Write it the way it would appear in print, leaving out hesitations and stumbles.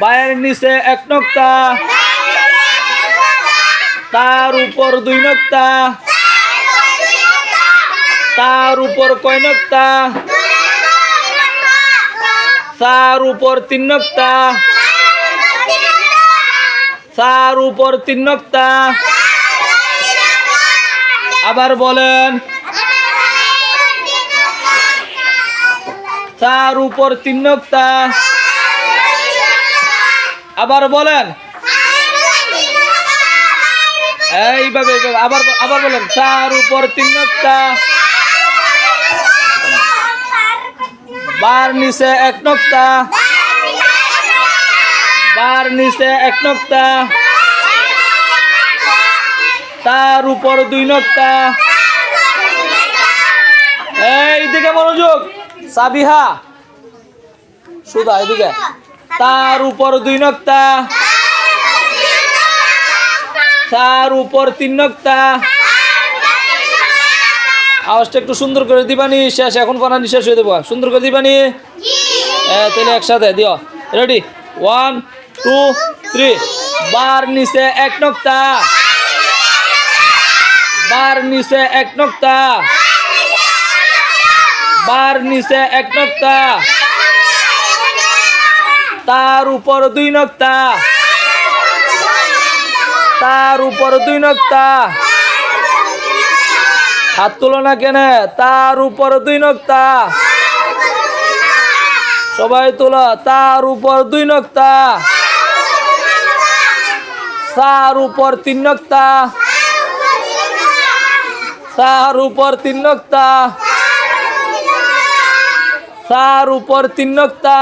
বায়ের নিচে এক নক্তা, তার উপর দুই নক্তা, তার উপর কয় নক্তা, তার উপর তিন নক্তা, তার উপর তিন নক্তা। আবার বলেন, তার উপর তিন নক্তা। আবার বলেন, এইভাবে আবার আবার বলেন, তার উপর তিন নক্তা, বার নিচে এক নক্তা, বার নিচে এক নক্তা, তার উপর দুই নক্তা। এইদিকে মনোযোগ, সাবিহা সুধা এদিকে। তার উপর দুই নক্তা, তার উপর তিন নক্তা। আওয়াজটা একটু সুন্দর করে দিবানি, শেষ এখন বানানি শেষ হয়ে দেবো, সুন্দর করে দিবানি। তাহলে একসাথে দিও, রেডি, 1 2 3। বার নিচে এক নক্তা, বার নিচে এক নক্তা, বার নিচে এক নক্তা, তার উপর দুই নক্তা, তার উপর দুই নক্তা। হাত তুলো না কেন? তার উপর দুই নক্তা, সবাই তোলা। তার উপর দুই নক্তা, তার উপর তিন নক্তা, তার উপর তিন নক্তা, তার উপর তিন নক্তা।